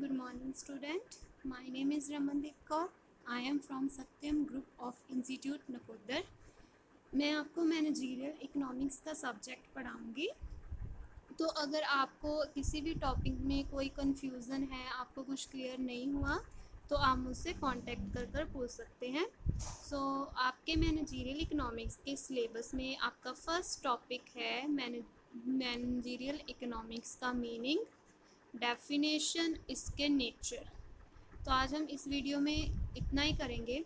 Good morning, student. My name is Ramandeep Kaur. I am from Satyam Group of Institute Nakodar. मैं आपको managerial economics का subject पढ़ाऊंगी। तो अगर आपको किसी भी टॉपिक में कोई कन्फ्यूज़न है, आपको कुछ क्लियर नहीं हुआ, तो आप मुझसे कांटेक्ट कर पूछ सकते हैं। आपके मैनेजरियल इकोनॉमिक्स के सिलेबस में आपका फर्स्ट टॉपिक है मैनेजरियल इकोनॉमिक्स का मीनिंग, डेफिनेशन, इसके नेचर। तो आज हम इस वीडियो में इतना ही करेंगे।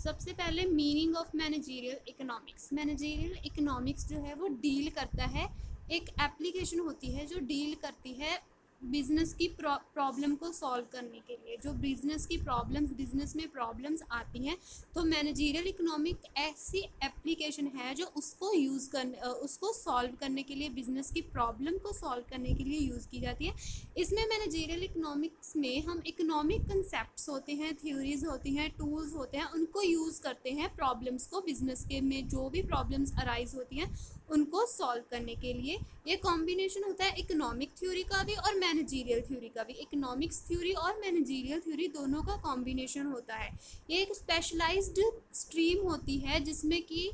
सबसे पहले meaning of managerial economics. Managerial economics जो है वो डील करता है, एक एप्लीकेशन होती है जो डील करती है बिजनेस की प्रॉब्लम को सॉल्व करने के लिए। जो बिजनेस में प्रॉब्लम्स आती हैं, तो मैनेजरियल इकोनॉमिक ऐसी एप्लीकेशन है जो उसको सॉल्व करने के लिए, बिजनेस की प्रॉब्लम को सॉल्व करने के लिए यूज़ की जाती है। इसमें मैनेजरियल इकोनॉमिक्स में हम इकोनॉमिक कंसेप्ट्स होते हैं, थ्योरीज होती हैं, टूल्स होते हैं, उनको यूज़ करते हैं प्रॉब्लम्स को, बिजनेस के में जो भी प्रॉब्लम्स अराइज होती हैं उनको सॉल्व करने के लिए। ये कॉम्बिनेशन होता है इकोनॉमिक थ्योरी का भी और मैनेजरियल थ्योरी का भी। इकोनॉमिक्स थ्योरी और मैनेजरियल थ्योरी दोनों का कॉम्बिनेशन होता है। ये एक स्पेशलाइज्ड स्ट्रीम होती है जिसमें कि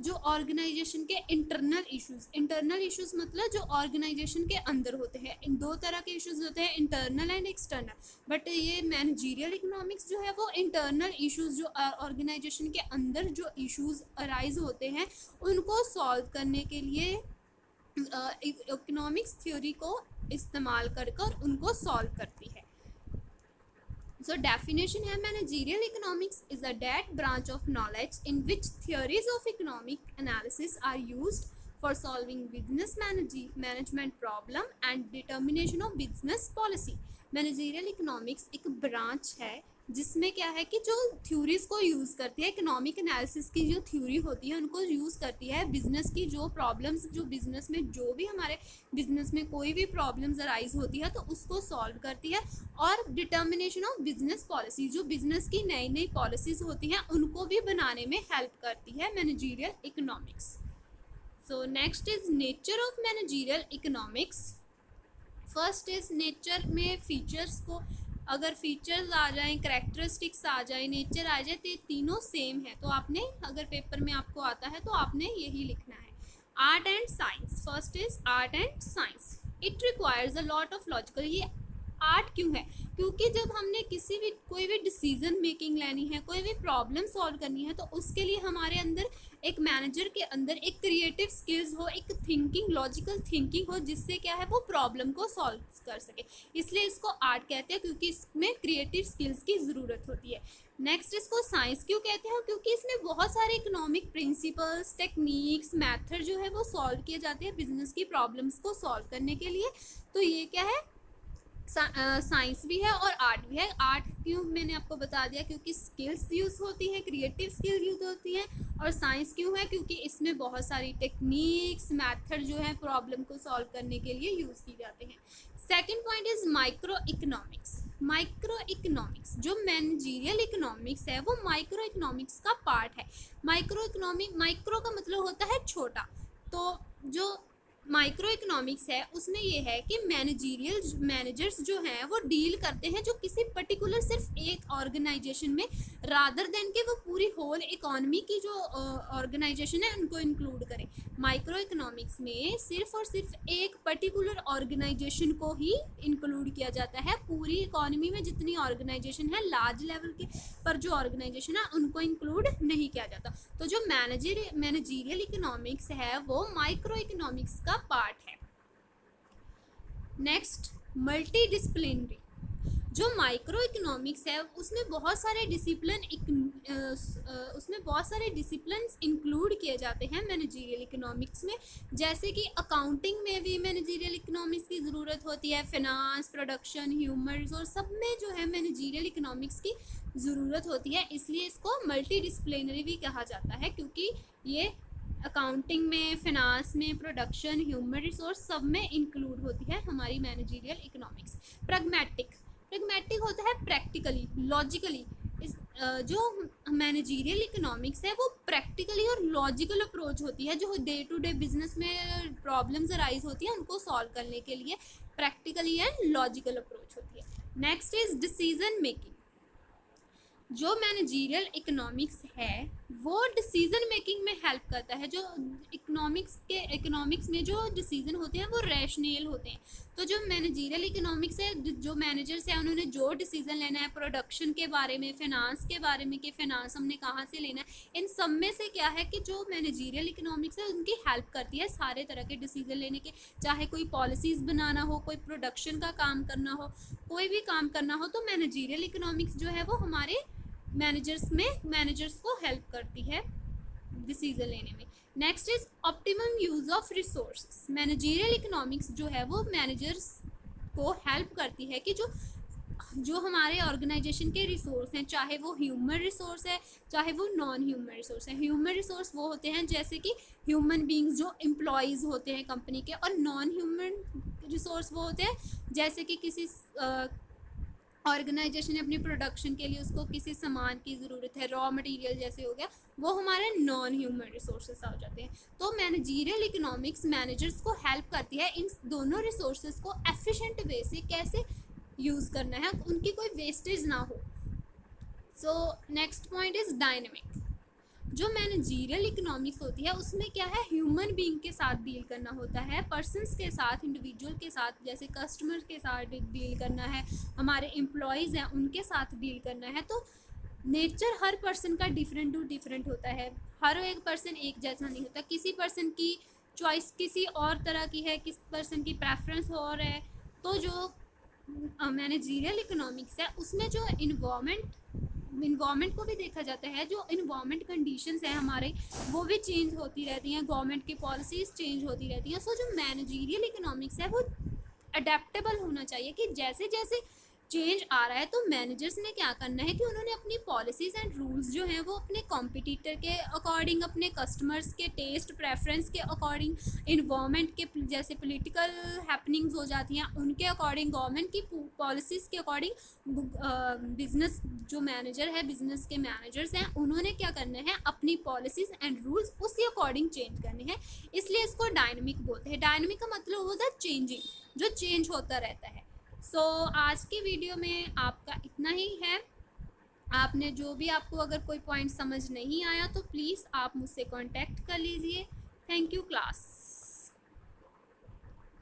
जो ऑर्गेनाइजेशन के इंटरनल इश्यूज मतलब जो ऑर्गेनाइजेशन के अंदर होते हैं। इन दो तरह के इश्यूज होते हैं, इंटरनल एंड एक्सटर्नल। बट ये मैनेजरियल इकोनॉमिक्स जो है वो इंटरनल इश्यूज, जो ऑर्गेनाइजेशन के अंदर जो इश्यूज अराइज होते हैं उनको सॉल्व करने के लिए इकोनॉमिक्स थ्योरी को इस्तेमाल कर उनको सॉल्व करती है। So definition है, managerial economics is a that branch of knowledge in which theories of economic analysis are used for solving business management problem and determination of business policy. Managerial economics एक branch है जिसमें क्या है कि जो theories को use करती है, इकोनॉमिक एनालिसिस की जो थ्योरी होती है उनको यूज़ करती है बिजनेस की जो प्रॉब्लम्स, जो बिजनेस में जो भी हमारे बिजनेस में कोई भी प्रॉब्लम्स अराइज होती है तो उसको सॉल्व करती है। और डिटर्मिनेशन ऑफ बिजनेस पॉलिसी, जो बिजनेस की नई नई पॉलिसीज होती हैं उनको भी बनाने में हेल्प करती है managerial economics. So next is nature of managerial economics. First is nature में फीचर्स को, अगर फीचर्स आ जाएं, करेक्टरिस्टिक्स आ जाए, नेचर आ जाए, तो ये तीनों सेम है। तो आपने अगर पेपर में आपको आता है तो आपने यही लिखना है। Art and science, first is art and science. It requires a lot of logical. ये आर्ट क्यों है? क्योंकि जब हमने कोई भी डिसीजन मेकिंग लेनी है, कोई भी प्रॉब्लम सॉल्व करनी है, तो उसके लिए हमारे अंदर, एक मैनेजर के अंदर एक क्रिएटिव स्किल्स हो, एक थिंकिंग, लॉजिकल थिंकिंग हो, जिससे क्या है वो प्रॉब्लम को सॉल्व कर सके। इसलिए इसको आर्ट कहते हैं, क्योंकि इसमें क्रिएटिव स्किल्स की ज़रूरत होती है। नेक्स्ट इसको साइंस क्यों कहते हैं? क्योंकि इसमें बहुत सारे इकोनॉमिक प्रिंसिपल्स, टेक्निक्स, मैथड जो है वो सॉल्व किए जाते हैं बिजनेस की प्रॉब्लम्स को सॉल्व करने के लिए। तो ये क्या है, साइंस भी है और आर्ट भी है। आर्ट क्यों मैंने आपको बता दिया, क्योंकि स्किल्स यूज़ होती है, क्रिएटिव स्किल्स यूज़ होती हैं। और साइंस क्यों है? क्योंकि इसमें बहुत सारी टेक्निक्स, मैथड जो है प्रॉब्लम को सॉल्व करने के लिए यूज़ की जाते हैं। Second point is micro economics. Micro economics, जो मैनेजरियल इकोनॉमिक्स है वो माइक्रो इकोनॉमिक्स का पार्ट है। माइक्रो का मतलब होता है छोटा। तो जो माइक्रो इकोनॉमिक्स है उसमें ये है कि मैनेजर्स जो हैं वो डील करते हैं जो किसी पर्टिकुलर सिर्फ एक ऑर्गेनाइजेशन में, रादर देन के वो पूरी होल इकोनॉमी की जो ऑर्गेनाइजेशन है उनको इंक्लूड करें। माइक्रो इकोनॉमिक्स में सिर्फ और सिर्फ एक पर्टिकुलर ऑर्गेनाइजेशन को ही इंक्लूड किया जाता है। पूरी इकोनॉमी में जितनी ऑर्गेनाइजेशन है, लार्ज लेवल के पर जो ऑर्गेनाइजेशन है उनको इंक्लूड नहीं किया जाता। तो जो मैनेजरियल इकोनॉमिक्स है वो माइक्रो इकोनॉमिक्स का पार्ट है। Next, multi disciplinary. जो माइक्रो इकोनॉमिक्स है उसमें बहुत सारे डिसिप्लिन्स इंक्लूड किए जाते हैं मैनेजरियल इकोनॉमिक्स में। जैसे कि अकाउंटिंग में भी मैनेजरियल इकोनॉमिक्स की ज़रूरत होती है, फिनांस, प्रोडक्शन, ह्यूमन रिसोर्स, सब में जो है मैनेजरियल इकोनॉमिक्स की ज़रूरत होती है। इसलिए इसको मल्टी डिसिप्लिनरी भी कहा जाता है, क्योंकि ये अकाउंटिंग में, फिनांस में, प्रोडक्शन, ह्यूमन रिसोर्स सब में इंक्लूड होती है हमारी मैनेजरियल इकोनॉमिक्स। प्रैग्मेटिक होता है प्रैक्टिकली, लॉजिकली। जो मैनेजरियल इकोनॉमिक्स है वो प्रैक्टिकली और लॉजिकल अप्रोच होती है, जो डे टू डे बिजनेस में प्रॉब्लम्स अराइज होती है उनको सॉल्व करने के लिए प्रैक्टिकली एंड लॉजिकल अप्रोच होती है। Next is decision making. जो मैनेजरियल इकोनॉमिक्स है वो डिसीजन मेकिंग में हेल्प करता है। जो इकोनॉमिक्स में जो डिसीजन होते हैं वो रैशनल होते हैं। तो जो मैनेजरियल इकोनॉमिक्स है, जो मैनेजर्स है उन्होंने जो डिसीजन लेना है प्रोडक्शन के बारे में, फाइनेंस के बारे में कि फाइनेंस हमने कहाँ से लेना है, इन सब में से क्या है कि जो मैनेजरियल इकोनॉमिक्स है उनकी हेल्प करती है सारे तरह के डिसीजन लेने के। चाहे कोई पॉलिसीज़ बनाना हो, कोई प्रोडक्शन का काम करना हो, कोई भी काम करना हो, तो मैनेजरियल इकोनॉमिक्स जो है वो हमारे मैनेजर्स को हेल्प करती है डिसीजन लेने में। Next is optimum use of resources. Managerial economics जो है वो मैनेजर्स को हेल्प करती है कि जो हमारे ऑर्गेनाइजेशन के रिसोर्स हैं, चाहे वो ह्यूमन रिसोर्स है चाहे वो नॉन ह्यूमन रिसोर्स है। ह्यूमन रिसोर्स वो होते हैं जैसे कि ह्यूमन बींग्स जो एम्प्लॉयज़ होते हैं कंपनी के, और नॉन ह्यूमन रिसोर्स वो होते हैं जैसे कि किसी ऑर्गेनाइजेशन अपनी प्रोडक्शन के लिए उसको किसी सामान की ज़रूरत है, रॉ मटेरियल जैसे हो गया, वो हमारे नॉन ह्यूमन रिसोर्सेस आ जाते हैं। तो मैनेजरियल इकोनॉमिक्स मैनेजर्स को हेल्प करती है इन दोनों रिसोर्सेज को एफिशिएंट वे से कैसे यूज़ करना है, उनकी कोई वेस्टेज ना हो। So next point is dynamic. जो मैनेजरियल इकोनॉमिक्स होती है उसमें क्या है, ह्यूमन बीइंग के साथ डील करना होता है, पर्सनस के साथ, इंडिविजुअल के साथ, जैसे कस्टमर के साथ डील करना है, हमारे एम्प्लॉयज़ हैं उनके साथ डील करना है। तो नेचर हर पर्सन का डिफरेंट टू डिफरेंट होता है, हर एक पर्सन एक जैसा नहीं होता। किसी पर्सन की चॉइस किसी और तरह की है, किस पर्सन की प्रेफरेंस और है। तो जो मैनेजरियल इकोनॉमिक्स है उसमें जो इन्वामेंट को भी देखा जाता है। जो इन्वामेंट कंडीशंस हैं हमारे वो भी चेंज होती रहती हैं, गवर्नमेंट की पॉलिसीज़ चेंज होती रहती हैं। सो जो मैनेजरियल इकोनॉमिक्स है वो अडेप्टेबल होना चाहिए कि जैसे जैसे चेंज आ रहा है तो मैनेजर्स ने क्या करना है कि उन्होंने अपनी पॉलिसीज़ एंड रूल्स जो हैं वो अपने कॉम्पिटिटर के अकॉर्डिंग, अपने कस्टमर्स के टेस्ट प्रेफरेंस के अकॉर्डिंग, इन्वायरमेंट के जैसे पॉलिटिकल हैपनिंग्स हो जाती हैं उनके अकॉर्डिंग, गवर्नमेंट की पॉलिसीज़ के अकॉर्डिंग, बिजनेस जो मैनेजर है, बिजनेस के मैनेजर्स हैं, उन्होंने क्या करना है अपनी पॉलिसीज़ एंड रूल्स उसी अकॉर्डिंग चेंज करने हैं। इसलिए इसको डायनेमिक बोलते हैं। डायनेमिक का मतलब होता है चेंजिंग, जो चेंज होता रहता है। सो आज की वीडियो में आपका इतना ही है। आपने जो भी, आपको अगर कोई पॉइंट समझ नहीं आया तो प्लीज़ आप मुझसे कांटेक्ट कर लीजिए। Thank you class.